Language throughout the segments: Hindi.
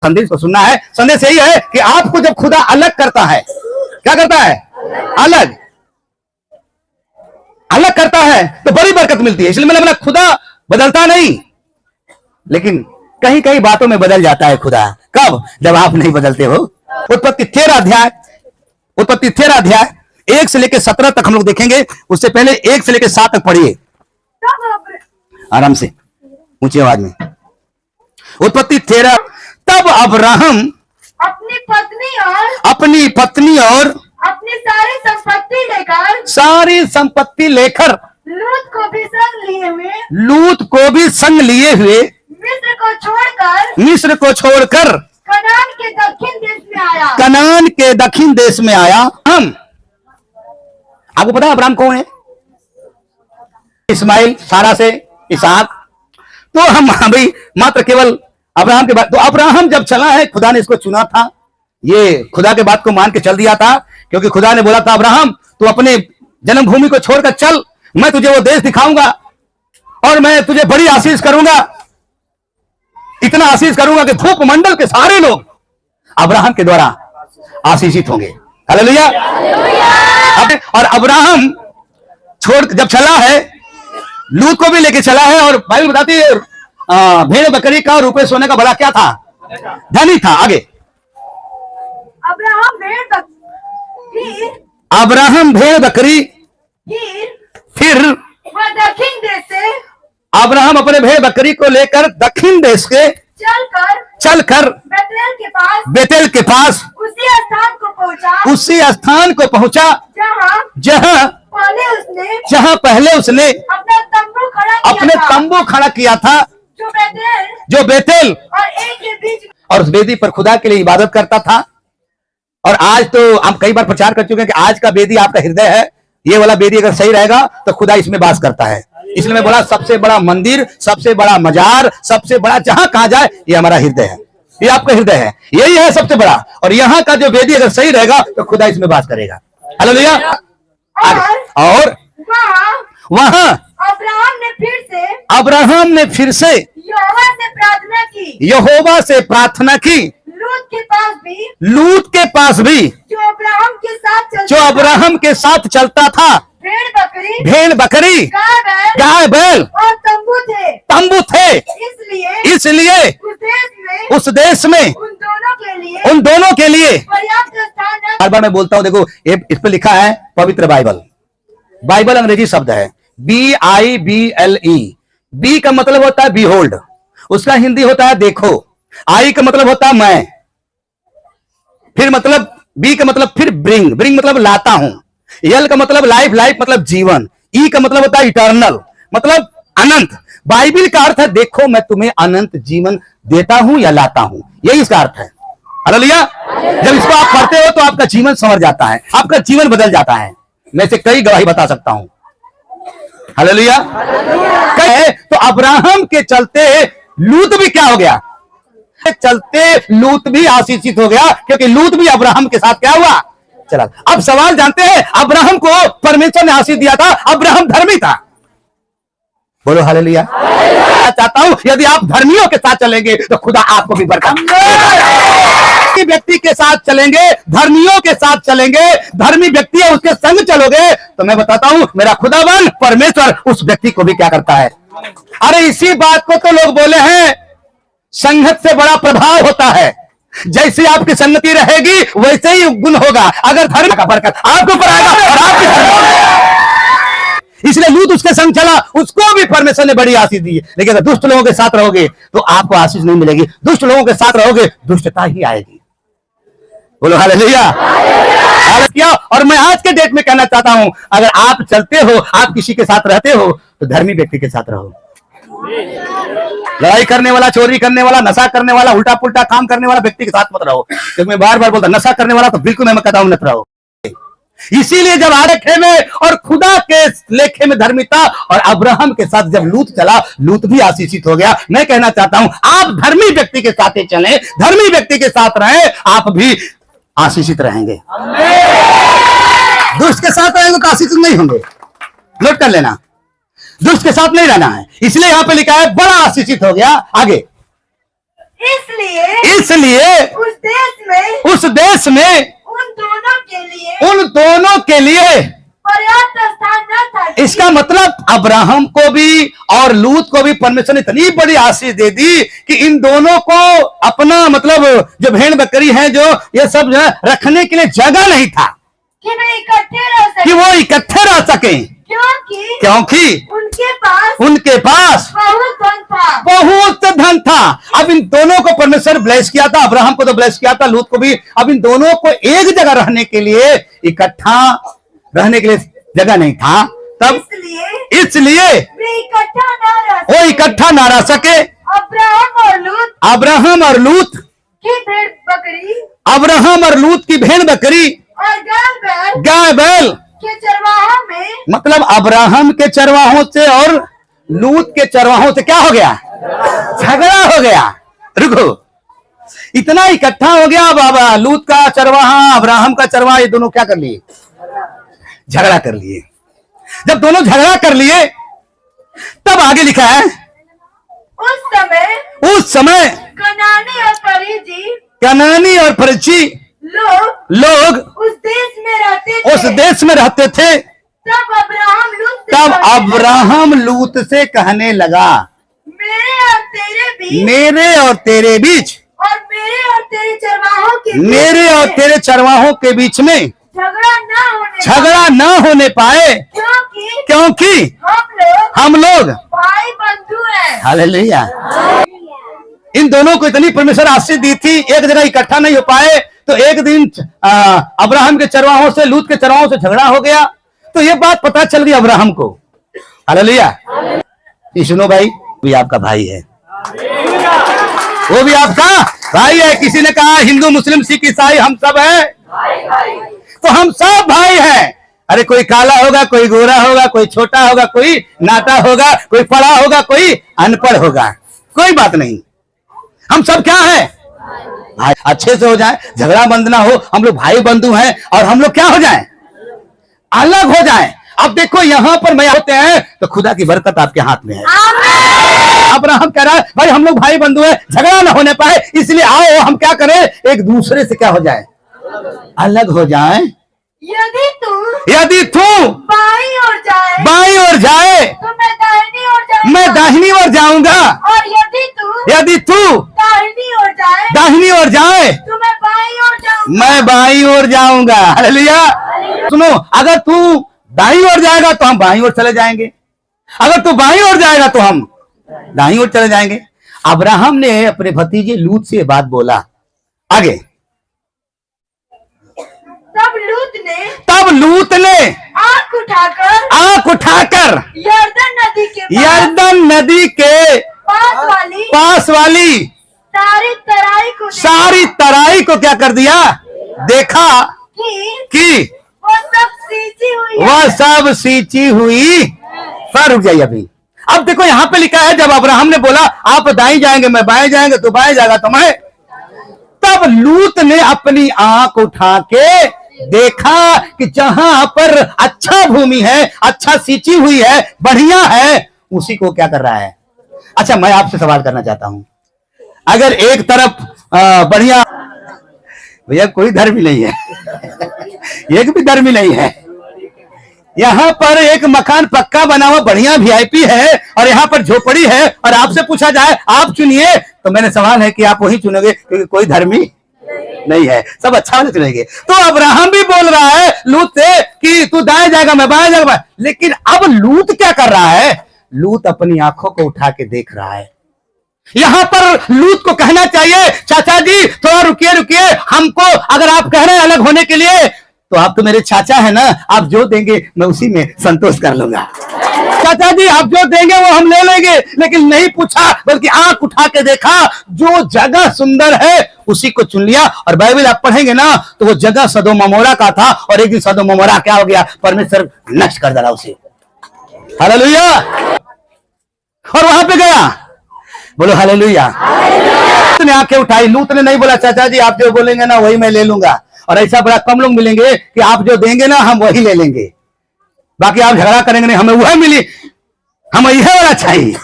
संदेश को सुनना है। संदेश यही है कि आपको जब खुदा अलग करता है, क्या करता है? अलग अलग करता है तो बड़ी बरकत मिलती है। इसलिए मैंने बोला खुदा बदलता नहीं, लेकिन कहीं कहीं बातों में बदल जाता है खुदा। कब? जब आप नहीं बदलते हो। उत्पत्ति 13 अध्याय 1 से लेकर 17 तक हम लोग देखेंगे। उससे पहले 1 से लेकर 7 तक पढ़िए आराम से, ऊंची आवाज में। उत्पत्ति 13। तब अब्राहम अपनी पत्नी और अपनी सारी संपत्ति लेकर लूत को भी संग लिए हुए मिस्र को छोड़कर कनान के दक्षिण देश में आया। हम आपको पता है अब्राहम कौन है? इस्माइल, सारा से इसहाक। तो हम भाई मात्र केवल अब्राहम के बाद। तो अब्राहम जब चला है, खुदा ने इसको चुना था, ये खुदा के बात को मान के चल दिया था, क्योंकि खुदा ने बोला था अब्राहम तू अपने जन्मभूमि को छोड़कर चल, मैं तुझे वो देश दिखाऊंगा और मैं तुझे बड़ी आशीष करूंगा, इतना आशीष करूंगा कि भूमंडल के सारे लोग अब्राहम के द्वारा आशीषित होंगे। हालेलुया। और अब्राहम छोड़ जब चला है, लूत को भी लेके चला है, और बाइबल बताती है भेड़ बकरी का और रुपए सोने का बड़ा क्या था? धनी था। आगे अब्राहम भेड़ बकरी, फिर दक्षिण देश से अब्राहम अपने भेड़ बकरी को लेकर दक्षिण देश के चलकर बेतेल के पास उसी स्थान को पहुंचा जहां पहले उसने अपने तंबू खड़ा किया था, जो बेतेल और उस वेदी पर खुदा के लिए इबादत करता था। और आज तो हम कई बार प्रचार कर चुके हैं कि आज का वेदी आपका हृदय है। ये वाला वेदी अगर सही रहेगा तो खुदा इसमें वास करता है। इसलिए मैं बोला सबसे बड़ा मंदिर, सबसे बड़ा मजार, सबसे बड़ा जहां कहा जाए, ये हमारा हृदय है, ये आपका हृदय है, यही है सबसे बड़ा। और यहाँ का जो वेदी अगर सही रहेगा तो खुदा इसमें वास करेगा। हालेलुया। और वहां अब्राहम ने फिर से यहोवा से प्रार्थना की। लूत के पास भी जो अब्राहम के साथ चलता था, भेड़ बकरी, गाय बैल और तंबू थे। इसलिए उस देश में उन दोनों के लिए बार बार मैं बोलता हूं, देखो इस पे लिखा है पवित्र बाइबल। बाइबल अंग्रेजी शब्द है BIBLE। बी का मतलब होता है बीहोल्ड, उसका हिंदी होता है देखो। आई का मतलब होता है मैं, फिर मतलब बी का मतलब फिर ब्रिंग मतलब लाता हूं। एल का मतलब लाइफ मतलब जीवन। ई का मतलब होता है इटर्नल, मतलब अनंत। बाइबल का अर्थ है देखो मैं तुम्हें अनंत जीवन देता हूं या लाता हूं, यही इसका अर्थ है। हालेलुया। जब इसको आप पढ़ते हो तो आपका जीवन संवर जाता है, आपका जीवन बदल जाता है। मैं से कई गवाही बता सकता हूं। हालेलुया। तो अब्राहम के चलते लूत भी क्या हो गया? चलते लूत भी आशीषित हो गया, क्योंकि लूत भी अब्राहम के साथ क्या हुआ? चला। अब सवाल जानते हैं, अब्राहम को परमेश्वर ने आशीष दिया था, अब्राहम धर्मी था। बोलो हालेलुया। चाहता हूं यदि आप धर्मियों के साथ चलेंगे तो खुदा आपको भी बरकत। व्यक्ति के साथ चलेंगे, धर्मियों के साथ चलेंगे, धर्मी व्यक्ति है उसके संग चलोगे, तो मैं बताता हूं मेरा खुदावन परमेश्वर उस व्यक्ति को भी क्या करता है। अरे इसी बात को तो लोग बोले हैं संगत से बड़ा प्रभाव होता है। जैसे आपकी संगति रहेगी वैसे ही गुण होगा। अगर धर्म का बरकत आपके ऊपर आएगा और आपकी, इसलिए लूत उसके संग चला, उसको भी परमेश्वर ने बड़ी आशीष दी। लेकिन अगर दुष्ट लोगों के साथ रहोगे तो आपको आशीष नहीं मिलेगी। दुष्ट लोगों के साथ रहोगे दुष्टता ही आएगी। बोलो हालेलुया। और मैं आज के डेट में कहना चाहता हूं, अगर आप चलते हो, आप किसी के साथ रहते हो तो धर्मी व्यक्ति के साथ रहो। लड़ाई करने वाला, चोरी करने वाला, नशा करने वाला, उल्टा पुल्टा काम करने वाला व्यक्ति के साथ मत रहो। क्योंकि मैं बार बार बोलता नशा करने वाला तो बिल्कुल मैं कहता हूं मत रहो। इसीलिए जब आलेखे में और खुदा के लेखे में धर्मिता, और अब्राहम के साथ जब लूत चला, लूत भी आशीषित हो गया। मैं कहना चाहता हूं आप धर्मी व्यक्ति के साथ चलें, धर्मी व्यक्ति के साथ रहें, आप भी आशीषित रहेंगे। दुष्ट के साथ रहेंगे तो आशीषित नहीं होंगे। नोट कर लेना, दुष्ट के साथ नहीं रहना है। इसलिए यहां पे लिखा है बड़ा आशीषित हो गया। आगे इसलिए उस देश में उन दोनों के लिए पर्याप्त स्थान न था। इसका मतलब अब्राहम को भी और लूत को भी परमेश्वर ने इतनी बड़ी आशीष दे दी कि इन दोनों को अपना मतलब जो भेड़ बकरी है जो ये सब जो है रखने के लिए जगह नहीं था कि वे इकट्ठे रह सके, कि वो इकट्ठे रह सके, क्योंकि उनके पास बहुत धन था। अब इन दोनों को परमेश्वर ब्लेस किया था, अब्राहम को तो ब्लेस किया था, लूत को भी। अब इन दोनों को एक जगह रहने के लिए, इकट्ठा रहने के लिए जगह नहीं था, तब इसलिए वो इकट्ठा ना रह सके। अब्राहम और लूत की भेड़ बकरी, अब्राहम और लूत की भेड़ बकरी और गाय बैल के चरवाहों में, मतलब अब्राहम के चरवाहों से और लूत के चरवाहों से क्या हो गया? झगड़ा हो गया। रुको, इतना इकट्ठा हो गया बाबा, लूत का चरवाहा अब्राहम का चरवाहा, ये दोनों क्या कर लिए? झगड़ा कर लिए। जब दोनों झगड़ा कर लिए तब आगे लिखा है उस समय कनानी और परिज्जी लोग उस देश में रहते थे। तब अब्राहम लूत से कहने लगा, मेरे और तेरे बीच और मेरे और तेरे चरवाहों के बीच में झगड़ा न होने पाए, क्योंकि हम लोग भाई बंधु हैं। हालेलुया। इन दोनों को इतनी परमेश्वर आशीष दी थी, एक जगह इकट्ठा नहीं हो पाए, तो एक दिन अब्राहम के चरवाहों से लूत के चरवाहों से झगड़ा हो गया। तो ये बात पता चल गई अब्राहम को। हालेलुया। ये सुनो भाई, भी आपका भाई है, वो भी आपका भाई है। किसी ने कहा हिंदू मुस्लिम सिख ईसाई हम सब है, तो हम सब भाई हैं। अरे कोई काला होगा, कोई गोरा होगा, कोई छोटा होगा, कोई नाटा होगा, कोई पढ़ा होगा, कोई अनपढ़ होगा, कोई बात नहीं, हम सब क्या है? भाई। अच्छे से हो जाए, झगड़ा बंद ना हो, हम लोग भाई बंधु हैं और हम लोग क्या हो जाए? अलग हो जाए। अब देखो यहां पर मैं होते हैं तो खुदा की बरकत आपके हाथ में है। अब्राहम कह रहा है भाई हम लोग भाई बंधु हैं, झगड़ा ना होने पाए, इसलिए आओ हम क्या करें, एक दूसरे से क्या हो जाए? अलग हो जाए। यदि तू बाईं ओर जाए तो मैं दाहिनी ओर जाऊंगा, और यदि तू दाहिनी ओर जाए तो मैं बाईं ओर जाऊंगा। हालेलुया। सुनो, अगर तू दाईं ओर जाएगा तो हम बाईं ओर चले जाएंगे, अगर तू बाईं ओर जाएगा तो हम दाईं ओर चले जाएंगे। अब्राहम ने अपने भतीजे लूत से बात बोला। आगे, तब लूत ने आंख उठाकर यरदन नदी के पास वाली सारी तराई को क्या कर दिया? देखा कि वह सब सींची हुई। पर रुक जाइए अभी। अब देखो यहां पे लिखा है, जब अब्राहम ने बोला आप दाईं जाएंगे मैं बाएं जाएंगे, तो बाएं जाएगा तो मैं, तब लूत ने अपनी आंख उठा के देखा कि जहां पर अच्छा भूमि है, अच्छा सींची हुई है, बढ़िया है, उसी को क्या कर रहा है? अच्छा, मैं आपसे सवाल करना चाहता हूं, अगर एक तरफ बढ़िया, भैया कोई धर्म ही नहीं है एक भी धर्म ही नहीं है, यहां पर एक मकान पक्का बना हुआ बढ़िया वीआईपी है और यहां पर झोपड़ी है, और आपसे पूछा जाए आप चुनिए, तो मेरे सवाल है कि आप वही चुनोगे, क्योंकि कोई धर्मी नहीं है, सब अच्छा वाले चुनेंगे। तो अब्राहम भी बोल रहा है लूत से कि तू दाएं जाएगा मैं बाएं जाएगा, लेकिन अब लूत क्या कर रहा है? लूत अपनी आंखों को उठा के देख रहा है। यहां पर लूत को कहना चाहिए चाचा जी थोड़ा रुकिए, हमको अगर आप कह रहे हैं अलग होने के लिए, तो आप तो मेरे चाचा है ना, आप जो देंगे मैं उसी में संतोष कर लूंगा। चाचा जी आप जो देंगे वो हम ले लेंगे, लेकिन नहीं पूछा, बल्कि आंख उठा के देखा, जो जगह सुंदर है उसी को चुन लिया। और बाइबल आप पढ़ेंगे ना तो वो जगह सदोम अमोरा का था, और एक दिन सदोम अमोरा क्या हो गया? परमेश्वर नष्ट कर डाला उसे। हालेलुया। और वहां पे गया, बोलो हालेलुया। उसने आंखें उठाई, लूत ने नहीं बोला चाचा जी आप जो बोलेंगे ना वही मैं ले लूंगा, और ऐसा बड़ा कम लोग मिलेंगे कि आप जो देंगे ना हम वही ले लेंगे, बाकी आप झगड़ा करेंगे नहीं, हमें वह मिली, हमें यह वाला चाहिए।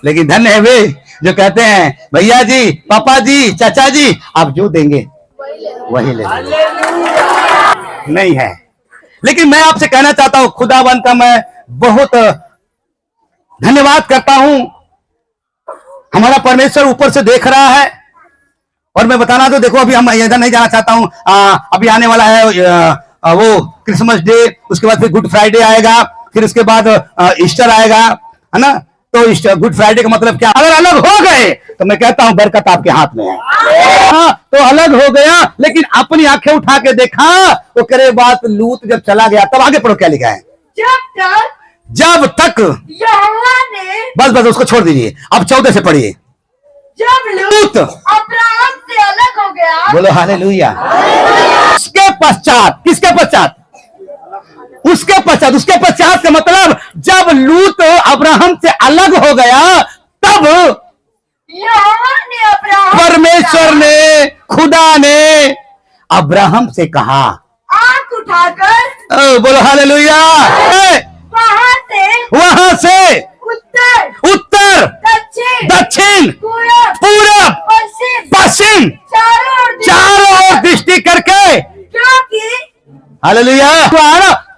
लेकिन धन्य है वे जो कहते हैं भैया जी, पापा जी, चाचा जी, आप जो देंगे वही ले नहीं है। लेकिन मैं आपसे कहना चाहता हूं, खुदावंद का मैं बहुत धन्यवाद करता हूं। हमारा परमेश्वर ऊपर से देख रहा है। और मैं बताना तो देखो, अभी हम इधर नहीं जाना चाहता हूं। अभी आने वाला है वो क्रिसमस डे, उसके बाद फिर गुड फ्राइडे आएगा, फिर उसके बाद ईस्टर आएगा, है ना। तो गुड फ्राइडे का मतलब क्या? अगर अलग हो गए तो मैं कहता हूं बरकत आपके हाथ में है। हाँ, तो अलग हो गया, लेकिन अपनी आंखें उठा के देखा, वो करे बात लूत जब चला गया, तब आगे पढ़ो क्या लिखा है। जब तक यहोवा ने, बस उसको छोड़ दीजिए, अब 14 से पढ़िए। जब लूत अब्राहम से अलग हो गया, बोलो हालेलुया। उसके पश्चात, किसके पश्चात? उसके पश्चात का मतलब जब लूत अब्राहम से अलग हो गया, तब यहोवा ने अब्राहम, परमेश्वर ने, खुदा ने अब्राहम से कहा, आंख उठाकर, बोलो हालेलुया, वहां से उत्तर, दक्षिण, पूरब, पश्चिम, चारों ओर दृष्टि करके, क्योंकि हालेलुया,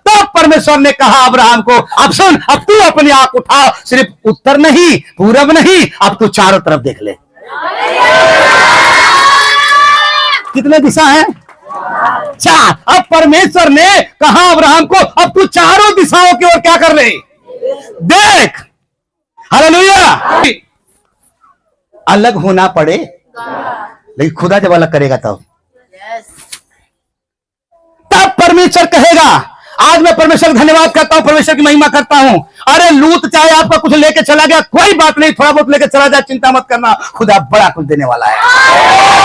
तब परमेश्वर ने कहा अब्राहम को, अब सुन, अब तू अपनी आंख उठा, सिर्फ उत्तर नहीं, पूरब नहीं, अब तू चारों तरफ देख ले। कितने दिशा हैं? 4। अब परमेश्वर ने कहा अब्राहम को, अब तू चारों दिशाओं की ओर क्या कर ले? देख। हालेलुया। अलग होना पड़े, लेकिन खुदा जब अलग करेगा तब परमेश्वर कहेगा। आज मैं परमेश्वर का धन्यवाद करता हूं, परमेश्वर की महिमा करता हूं। अरे लूत चाहे आपका कुछ लेके चला गया, कोई बात नहीं, थोड़ा बहुत लेके चला जाए, चिंता मत करना, खुदा बड़ा कुछ देने वाला है।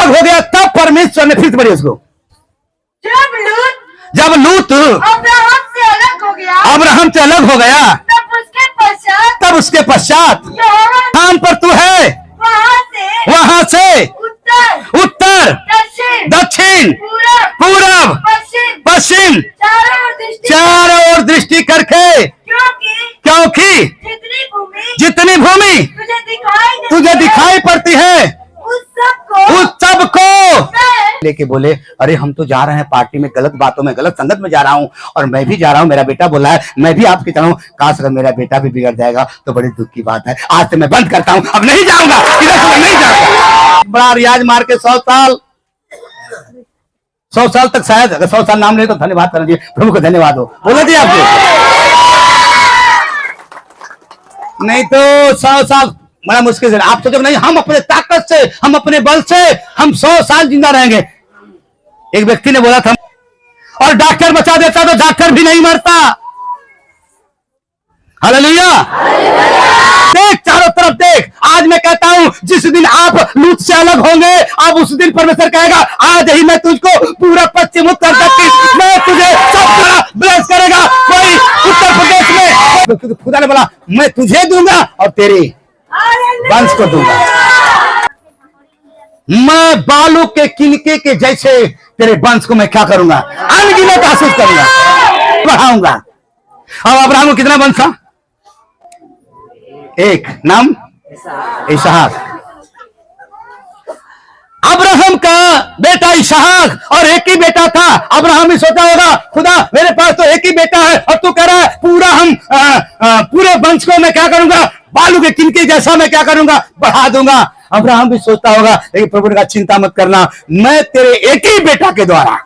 हो गया तब परमेश्वर ने, फिर पढ़िए उसको, जब लूत अब्राहम से अलग हो गया, तब उसके पश्चात स्थान पर तू है, वहां से उत्तर, दक्षिण, पूरब, पश्चिम, चारों ओर दृष्टि करके, क्योंकि जितनी भूमि तुझे दिखाई पड़ती है, उस सब को लेके बोले, अरे हम तो जा रहे हैं पार्टी में, गलत बातों में, गलत संगत में जा रहा हूं, और मैं भी जा रहा हूं, मेरा बेटा बोला है मैं भी आपकी तरह हूं, काश अगर मेरा बेटा भी बिगड़ जाएगा तो बड़ी दुख की बात है। आज से मैं बंद करता हूं, अब नहीं जाऊंगा, इधर से नहीं जाऊंगा। बड़ा रियाज मार के 100 साल तक, शायद अगर 100 साल नाम ले तो धन्यवाद करना चाहिए, प्रभु को धन्यवाद हो, बोला जी आपको। नहीं तो 100 साल बड़ा मुश्किल है। आप सोचो नहीं, हम अपने ताकत से, हम अपने बल से हम 100 साल जिंदा रहेंगे। एक व्यक्ति ने बोला था, और डॉक्टर बचा देता तो डॉक्टर भी नहीं मरता। हालेलुया। देख चारों तरफ देख। आज मैं कहता हूं, जिस दिन आप लूत से अलग होंगे, अब उस दिन परमेश्वर कहेगा, आज ही मैं तुझको पूरा पश्चिम, उत्तर, दक्षिण, मैं तुझे सब तरह ब्लेस करेगा। कोई उत्तर प्रदेश में, क्योंकि खुदा ने बोला मैं तुझे दूंगा और तेरे वंश को दूंगा, मैं बालू के किनके के जैसे तेरे वंश को मैं क्या करूंगा, अनगिनत हासिल करूंगा, बढ़ाऊंगा। अब अब्राहम को कितना वंश था? एक, नाम इसहाक। अब्राहम का बेटा इसहाक, और एक ही बेटा था। अब्राहम भी सोचा होगा, खुदा मेरे पास तो एक ही बेटा है, और तू कह रहा है पूरा हम पूरे वंश को मैं क्या करूंगा, बालू के किनके जैसा मैं क्या करूंगा, बढ़ा दूंगा। अब्राहम भी सोचता होगा, लेकिन प्रभु ने कहा चिंता मत करना, मैं तेरे एक ही बेटा के द्वारा,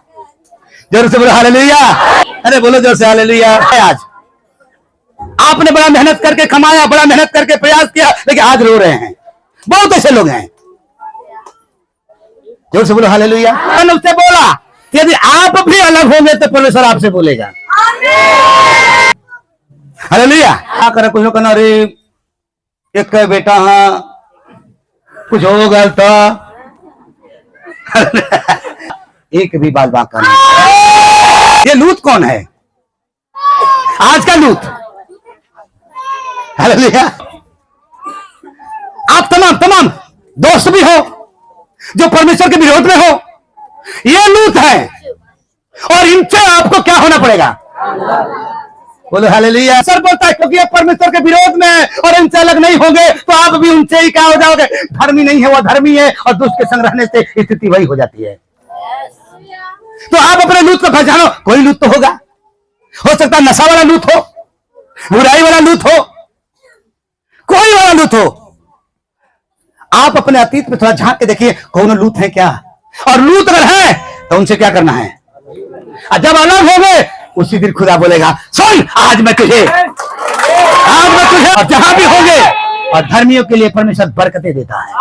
जोर से बोलो हालेलुया। अरे बोलो जोर से हालेलुया। आज आपने बड़ा मेहनत करके कमाया, बड़ा मेहनत करके प्रयास किया, लेकिन आज रो रहे हैं। बहुत ऐसे लोग हैं। जोर से बोलो हालेलुया। मैंने उससे बोला, यदि आप भी अलग होंगे तो परमेश्वर आपसे बोलेगा। हालेलुया। क्या करे कुछ लोग कहना, अरे एक बेटा हाँ कुछ हो गया था, एक भी बात बात करना। ये लूत कौन है? आज का लूत। हालेलुया। आप तमाम दोस्त भी हो जो परमेश्वर के विरोध में हो, ये लूत है, और इनसे आपको क्या होना पड़ेगा? बोलो हालेलुया। सर बोलता है क्योंकि ये परमेश्वर के विरोध में है और इनसे अलग नहीं होंगे तो आप भी उनसे ही क्या हो जाओगे। धर्मी नहीं है वो धर्मी है और दुष्ट के संग रहने से स्थिति वही हो जाती है। तो आप अपने लूत को पहचानो। कोई लूत तो होगा, हो सकता है नशा वाला लूत हो, बुराई वाला लूत हो, कोई वाला लूत हो। आप अपने अतीत में थोड़ा झांक के देखिए कौन लूत है क्या, और लूत अगर है तो उनसे क्या करना है। और जब अलग हो गए उसी दिन खुदा बोलेगा सुन आज मैं तुझे, और जहां भी होंगे। और धर्मियों के लिए परमेश्वर बरकतें देता है।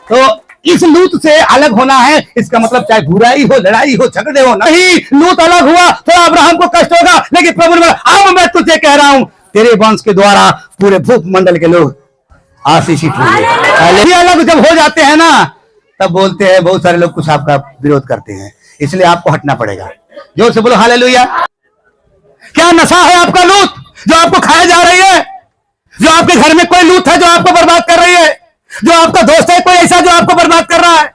तो इस लूत से अलग होना है, इसका मतलब चाहे बुराई हो, लड़ाई हो, झगड़े हो, नहीं लूत अलग हुआ तो अब्राहम को कष्ट होगा, लेकिन प्रभु ने बोला अब मैं तुझे कह रहा हूं तेरे वंश के द्वारा पूरे भूप मंडल के लोग आशीषित होंगे। अलग जब हो जाते हैं ना तब बोलते हैं बहुत सारे लोग कुछ आपका विरोध करते हैं, इसलिए आपको हटना पड़ेगा। जोर से बोलो हालेलुया। क्या नशा है आपका लूत जो आपको खाया जा रही है? जो आपके घर में कोई लूत है जो आपको बर्बाद कर रही है? जो आपका दोस्त है कोई ऐसा जो आपको बर्बाद कर रहा है?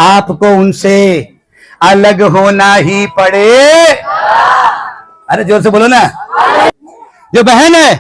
आपको उनसे अलग होना ही पड़े। अरे जोर से बोलो ना। जो बहन है